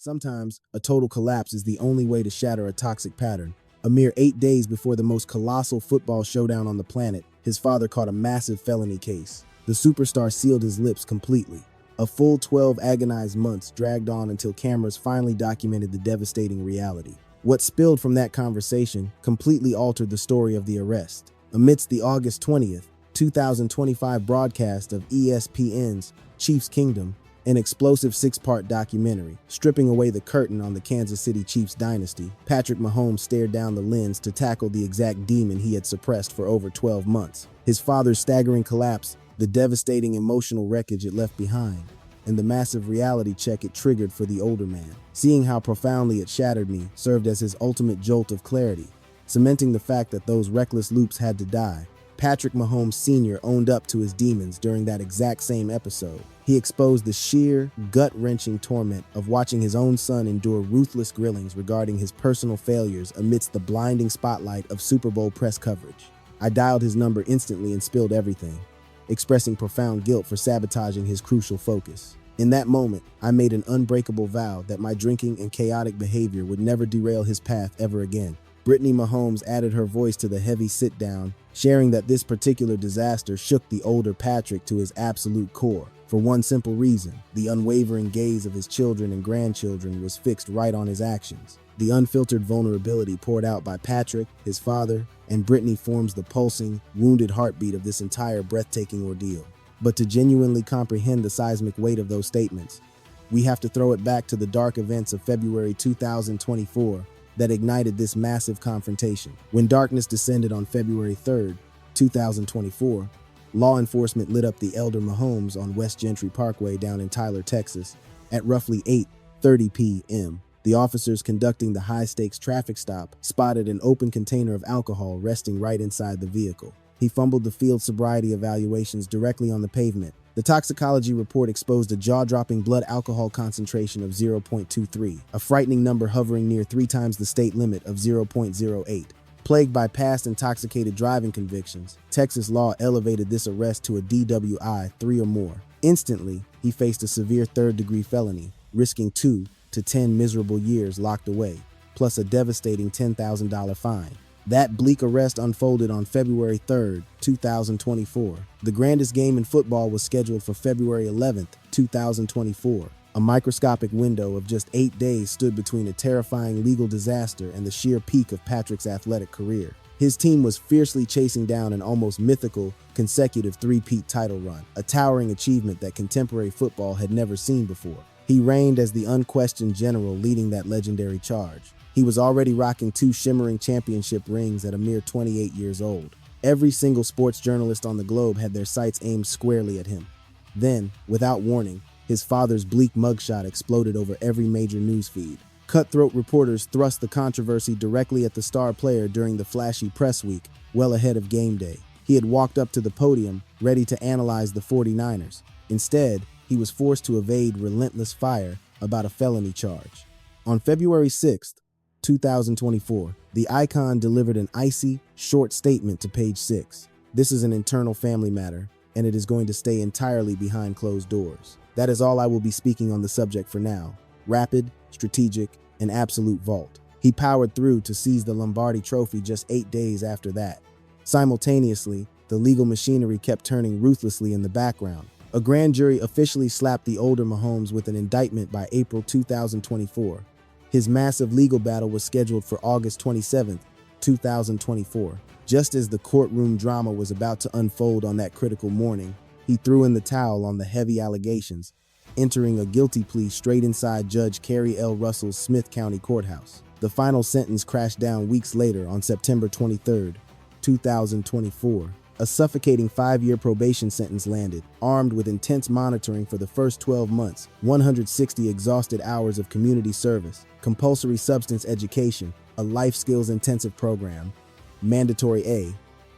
Sometimes, a total collapse is the only way to shatter a toxic pattern. A mere 8 days before the most colossal football showdown on the planet, his father caught a massive felony case. The superstar sealed his lips completely. A full 12 agonized months dragged on until cameras finally documented the devastating reality. What spilled from that conversation completely altered the story of the arrest. Amidst the August 20th, 2025 broadcast of ESPN's Chiefs Kingdom, an explosive 6-part documentary, stripping away the curtain on the Kansas City Chiefs dynasty, Patrick Mahomes stared down the lens to tackle the exact demon he had suppressed for over 12 months. His father's staggering collapse, the devastating emotional wreckage it left behind, and the massive reality check it triggered for the older man. Seeing how profoundly it shattered me served as his ultimate jolt of clarity, cementing the fact that those reckless loops had to die. Patrick Mahomes Sr. owned up to his demons during that exact same episode. He exposed the sheer, gut-wrenching torment of watching his own son endure ruthless grillings regarding his personal failures amidst the blinding spotlight of Super Bowl press coverage. I dialed his number instantly and spilled everything, expressing profound guilt for sabotaging his crucial focus. In that moment, I made an unbreakable vow that my drinking and chaotic behavior would never derail his path ever again. Brittany Mahomes added her voice to the heavy sit-down, sharing that this particular disaster shook the older Patrick to his absolute core. For one simple reason, the unwavering gaze of his children and grandchildren was fixed right on his actions. The unfiltered vulnerability poured out by Patrick, his father, and Brittany forms the pulsing, wounded heartbeat of this entire breathtaking ordeal. But to genuinely comprehend the seismic weight of those statements, we have to throw it back to the dark events of February 2024 that ignited this massive confrontation. When darkness descended on February 3rd, 2024, law enforcement lit up the elder Mahomes on West Gentry Parkway down in Tyler, Texas. At roughly 8:30 p.m., the officers conducting the high-stakes traffic stop spotted an open container of alcohol resting right inside the vehicle. He fumbled the field sobriety evaluations directly on the pavement. The toxicology report exposed a jaw-dropping blood alcohol concentration of 0.23, a frightening number hovering near 3 times the state limit of 0.08. Plagued by past intoxicated driving convictions, Texas law elevated this arrest to a DWI 3 or more. Instantly, he faced a severe third-degree felony, risking 2 to 10 miserable years locked away, plus a devastating $10,000 fine. That bleak arrest unfolded on February 3rd, 2024. The grandest game in football was scheduled for February 11th, 2024. A microscopic window of just 8 days stood between a terrifying legal disaster and the sheer peak of Patrick's athletic career. His team was fiercely chasing down an almost mythical, consecutive three-peat title run, a towering achievement that contemporary football had never seen before. He reigned as the unquestioned general leading that legendary charge. He was already rocking 2 shimmering championship rings at a mere 28 years old. Every single sports journalist on the globe had their sights aimed squarely at him. Then, without warning, his father's bleak mugshot exploded over every major news feed. Cutthroat reporters thrust the controversy directly at the star player during the flashy press week, well ahead of game day. He had walked up to the podium, ready to analyze the 49ers. Instead, he was forced to evade relentless fire about a felony charge. On February 6th, 2024, the icon delivered an icy, short statement to Page 6. This is an internal family matter, and it is going to stay entirely behind closed doors. That is all I will be speaking on the subject for now. Rapid, strategic, and absolute vault. He powered through to seize the Lombardi Trophy just 8 days after that. Simultaneously, the legal machinery kept turning ruthlessly in the background. A grand jury officially slapped the older Mahomes with an indictment by April 2024. His massive legal battle was scheduled for August 27, 2024. Just as the courtroom drama was about to unfold on that critical morning, he threw in the towel on the heavy allegations, entering a guilty plea straight inside Judge Carrie L. Russell's Smith County Courthouse. The final sentence crashed down weeks later on September 23, 2024. A suffocating 5-year probation sentence landed, armed with intense monitoring for the first 12 months, 160 exhausted hours of community service, compulsory substance education, a life skills intensive program, mandatory A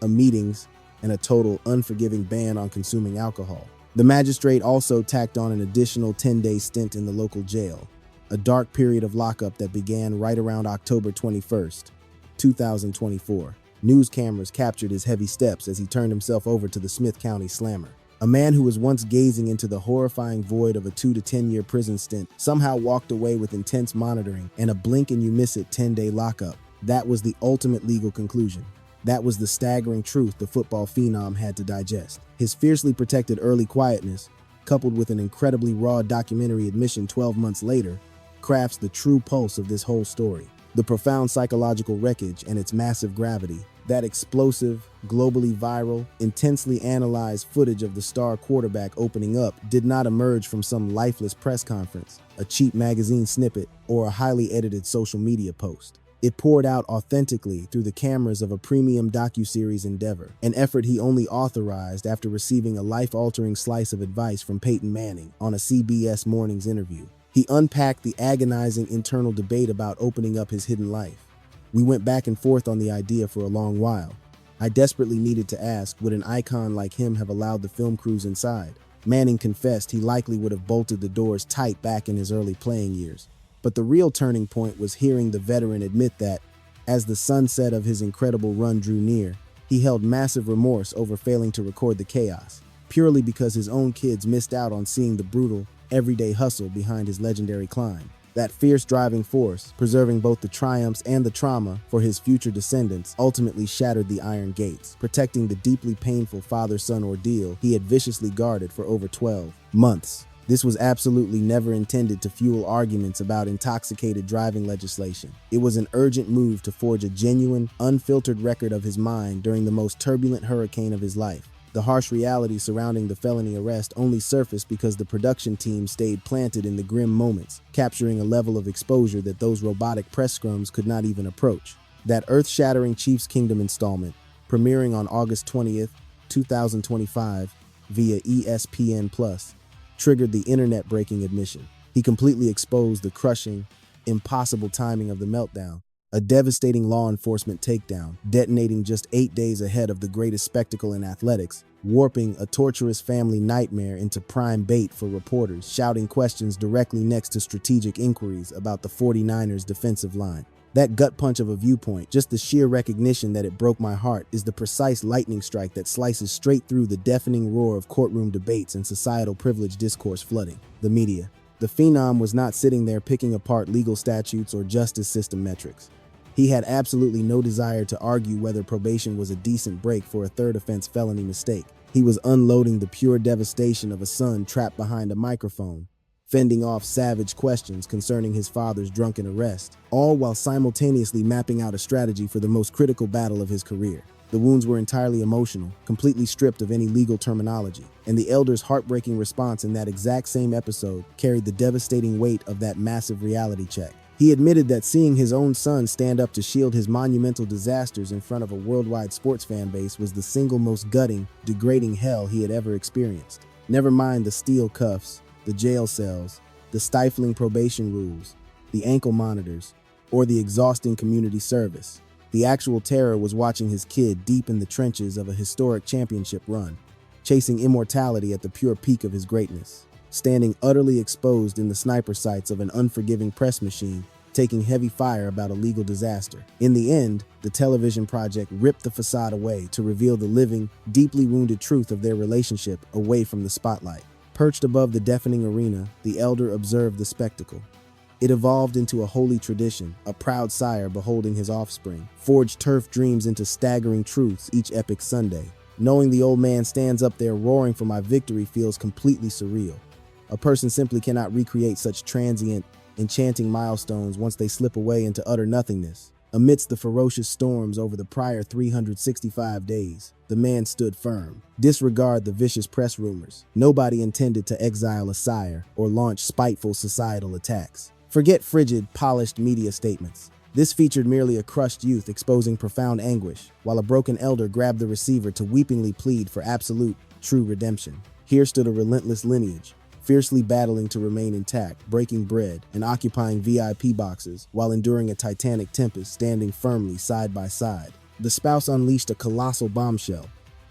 meetings, and a total unforgiving ban on consuming alcohol. The magistrate also tacked on an additional 10-day stint in the local jail, a dark period of lockup that began right around October 21st, 2024. News cameras captured his heavy steps as he turned himself over to the Smith County Slammer. A man who was once gazing into the horrifying void of a 2 to 10-year prison stint somehow walked away with intense monitoring and a blink and you miss it 10-day lockup. That was the ultimate legal conclusion. That was the staggering truth the football phenom had to digest. His fiercely protected early quietness, coupled with an incredibly raw documentary admission 12 months later, crafts the true pulse of this whole story. The profound psychological wreckage and its massive gravity, that explosive, globally viral, intensely analyzed footage of the star quarterback opening up did not emerge from some lifeless press conference, a cheap magazine snippet, or a highly edited social media post. It poured out authentically through the cameras of a premium docuseries endeavor, an effort he only authorized after receiving a life-altering slice of advice from Peyton Manning on a CBS Mornings interview. He unpacked the agonizing internal debate about opening up his hidden life. We went back and forth on the idea for a long while. I desperately needed to ask, would an icon like him have allowed the film crews inside? Manning confessed he likely would have bolted the doors tight back in his early playing years. But the real turning point was hearing the veteran admit that, as the sunset of his incredible run drew near, he held massive remorse over failing to record the chaos, purely because his own kids missed out on seeing the brutal, everyday hustle behind his legendary climb. That fierce driving force, preserving both the triumphs and the trauma for his future descendants, ultimately shattered the iron gates, protecting the deeply painful father-son ordeal he had viciously guarded for over 12 months. This was absolutely never intended to fuel arguments about intoxicated driving legislation. It was an urgent move to forge a genuine, unfiltered record of his mind during the most turbulent hurricane of his life. The harsh reality surrounding the felony arrest only surfaced because the production team stayed planted in the grim moments, capturing a level of exposure that those robotic press scrums could not even approach. That earth-shattering Chiefs Kingdom installment, premiering on August 20th, 2025, via ESPN+, triggered the internet-breaking admission. He completely exposed the crushing, impossible timing of the meltdown, a devastating law enforcement takedown, detonating just 8 days ahead of the greatest spectacle in athletics, warping a torturous family nightmare into prime bait for reporters, shouting questions directly next to strategic inquiries about the 49ers' defensive line. That gut punch of a viewpoint, just the sheer recognition that it broke my heart, is the precise lightning strike that slices straight through the deafening roar of courtroom debates and societal privilege discourse flooding the media. The phenom was not sitting there picking apart legal statutes or justice system metrics. He had absolutely no desire to argue whether probation was a decent break for a third offense felony mistake. He was unloading the pure devastation of a son trapped behind a microphone, fending off savage questions concerning his father's drunken arrest, all while simultaneously mapping out a strategy for the most critical battle of his career. The wounds were entirely emotional, completely stripped of any legal terminology, and the elder's heartbreaking response in that exact same episode carried the devastating weight of that massive reality check. He admitted that seeing his own son stand up to shield his monumental disasters in front of a worldwide sports fan base was the single most gutting, degrading hell he had ever experienced. Never mind the steel cuffs, the jail cells, the stifling probation rules, the ankle monitors, or the exhausting community service. The actual terror was watching his kid deep in the trenches of a historic championship run, chasing immortality at the pure peak of his greatness, standing utterly exposed in the sniper sights of an unforgiving press machine, taking heavy fire about a legal disaster. In the end, the television project ripped the facade away to reveal the living, deeply wounded truth of their relationship away from the spotlight. Perched above the deafening arena, the elder observed the spectacle. It evolved into a holy tradition, a proud sire beholding his offspring, forged turf dreams into staggering truths each epic Sunday. Knowing the old man stands up there roaring for my victory feels completely surreal. A person simply cannot recreate such transient, enchanting milestones once they slip away into utter nothingness. Amidst the ferocious storms over the prior 365 days, the man stood firm. Disregard the vicious press rumors. Nobody intended to exile a sire or launch spiteful societal attacks. Forget frigid, polished media statements. This featured merely a crushed youth exposing profound anguish, while a broken elder grabbed the receiver to weepingly plead for absolute, true redemption. Here stood a relentless lineage, fiercely battling to remain intact, breaking bread, and occupying VIP boxes while enduring a titanic tempest, standing firmly side by side. The spouse unleashed a colossal bombshell.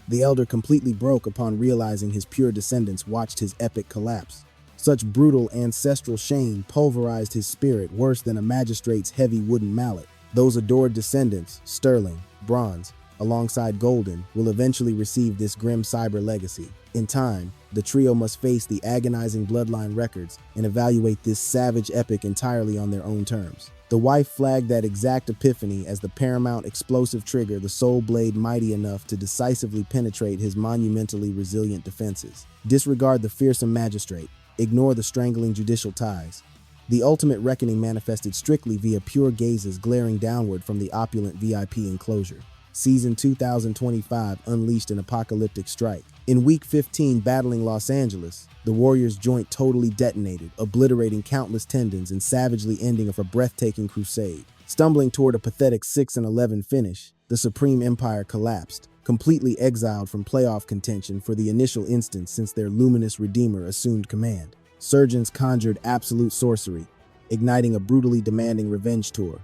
The elder completely broke upon realizing his pure descendants watched his epic collapse. Such brutal ancestral shame pulverized his spirit worse than a magistrate's heavy wooden mallet. Those adored descendants, sterling, bronze, alongside Golden, will eventually receive this grim cyber legacy. In time, the trio must face the agonizing bloodline records and evaluate this savage epic entirely on their own terms. The wife flagged that exact epiphany as the paramount explosive trigger, the soul blade mighty enough to decisively penetrate his monumentally resilient defenses. Disregard the fearsome magistrate. Ignore the strangling judicial ties. The ultimate reckoning manifested strictly via pure gazes glaring downward from the opulent VIP enclosure. Season 2025 unleashed an apocalyptic strike. In Week 15 battling Los Angeles, the Warriors' joint totally detonated, obliterating countless tendons and savagely ending a breathtaking crusade. Stumbling toward a pathetic 6-11 finish, the Supreme Empire collapsed, completely exiled from playoff contention for the initial instance since their luminous redeemer assumed command. Surgeons conjured absolute sorcery, igniting a brutally demanding revenge tour.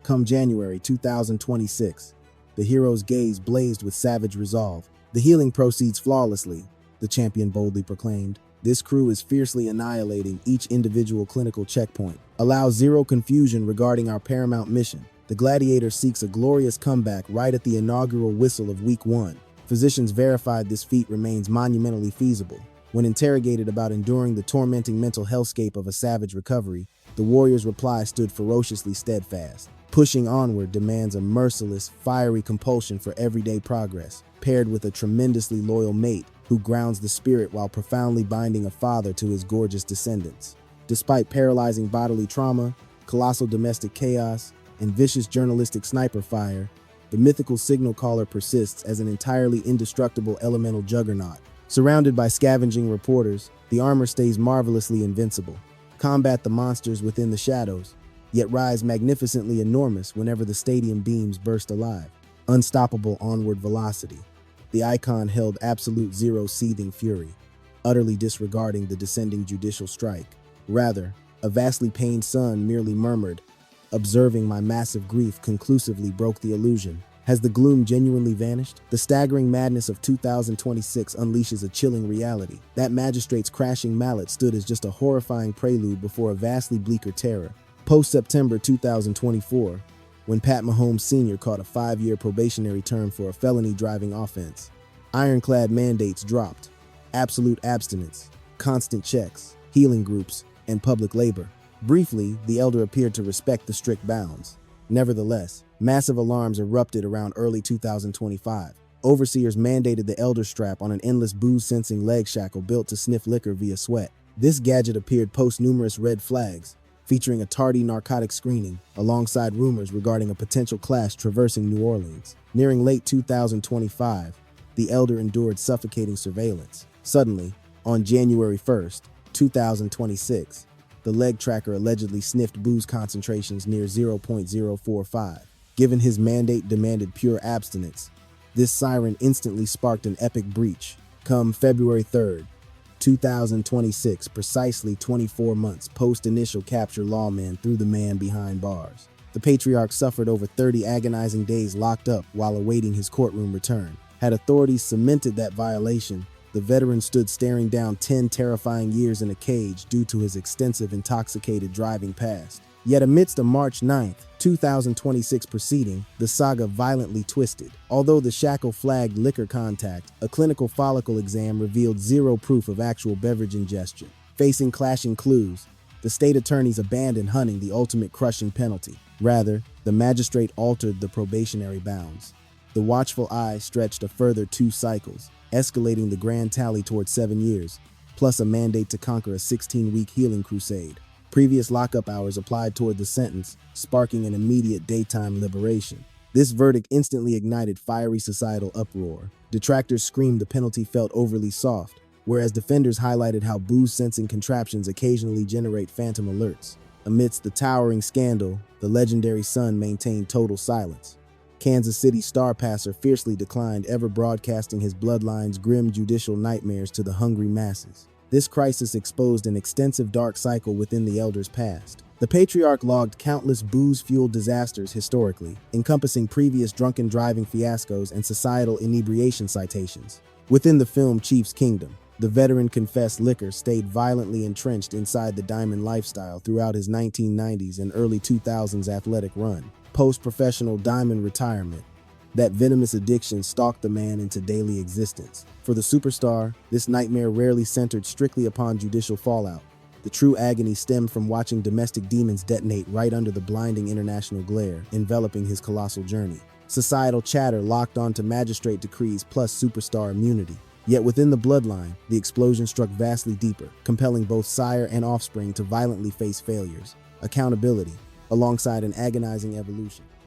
Come January 2026, the hero's gaze blazed with savage resolve. "The healing proceeds flawlessly," the champion boldly proclaimed. "This crew is fiercely annihilating each individual clinical checkpoint. Allow zero confusion regarding our paramount mission. The gladiator seeks a glorious comeback right at the inaugural whistle of Week 1. Physicians verified this feat remains monumentally feasible." When interrogated about enduring the tormenting mental hellscape of a savage recovery, the Warriors' reply stood ferociously steadfast. Pushing onward demands a merciless, fiery compulsion for everyday progress, paired with a tremendously loyal mate who grounds the spirit while profoundly binding a father to his gorgeous descendants. Despite paralyzing bodily trauma, colossal domestic chaos, and vicious journalistic sniper fire, the mythical signal caller persists as an entirely indestructible elemental juggernaut. Surrounded by scavenging reporters, the armor stays marvelously invincible. Combat the monsters within the shadows, yet rise magnificently enormous whenever the stadium beams burst alive. Unstoppable onward velocity. The icon held absolute zero seething fury, utterly disregarding the descending judicial strike. Rather, a vastly pained son merely murmured, "Observing my massive grief conclusively broke the illusion." Has the gloom genuinely vanished? The staggering madness of 2026 unleashes a chilling reality. That magistrate's crashing mallet stood as just a horrifying prelude before a vastly bleaker terror. Post-September 2024, when Pat Mahomes Sr. caught a 5-year probationary term for a felony driving offense, ironclad mandates dropped. Absolute abstinence, constant checks, healing groups, and public labor. Briefly, the elder appeared to respect the strict bounds. Nevertheless, massive alarms erupted around early 2025. Overseers mandated the elder strap on an endless booze-sensing leg shackle built to sniff liquor via sweat. This gadget appeared post numerous red flags, featuring a tardy narcotic screening, alongside rumors regarding a potential clash traversing New Orleans. Nearing late 2025, the elder endured suffocating surveillance. Suddenly, on January 1st, 2026, the leg tracker allegedly sniffed booze concentrations near 0.045. Given his mandate demanded pure abstinence, this siren instantly sparked an epic breach. Come February 3rd, 2026, precisely 24 months post-initial capture, lawmen threw the man behind bars. The patriarch suffered over 30 agonizing days locked up while awaiting his courtroom return. Had authorities cemented that violation, the veteran stood staring down 10 terrifying years in a cage due to his extensive intoxicated driving past. Yet amidst a March 9th, 2026 proceeding, the saga violently twisted. Although the shackle flagged liquor contact, a clinical follicle exam revealed zero proof of actual beverage ingestion. Facing clashing clues, the state attorneys abandoned hunting the ultimate crushing penalty. Rather, the magistrate altered the probationary bounds. The watchful eye stretched a further 2 cycles, escalating the grand tally toward 7 years, plus a mandate to conquer a 16-week healing crusade. Previous lockup hours applied toward the sentence, sparking an immediate daytime liberation. This verdict instantly ignited fiery societal uproar. Detractors screamed the penalty felt overly soft, whereas defenders highlighted how booze-sensing contraptions occasionally generate phantom alerts. Amidst the towering scandal, the legendary son maintained total silence. Kansas City star passer fiercely declined ever broadcasting his bloodline's grim judicial nightmares to the hungry masses. This crisis exposed an extensive dark cycle within the elder's past. The patriarch logged countless booze-fueled disasters historically, encompassing previous drunken driving fiascos and societal inebriation citations. Within the film Chief's Kingdom, the veteran confessed liquor stayed violently entrenched inside the diamond lifestyle throughout his 1990s and early 2000s athletic run. Post-professional diamond retirement, That venomous addiction stalked the man into daily existence. For the superstar, this nightmare rarely centered strictly upon judicial fallout. The true agony stemmed from watching domestic demons detonate right under the blinding international glare, enveloping his colossal journey. Societal chatter locked onto magistrate decrees plus superstar immunity. Yet within the bloodline, the explosion struck vastly deeper, compelling both sire and offspring to violently face failures, accountability, alongside an agonizing evolution.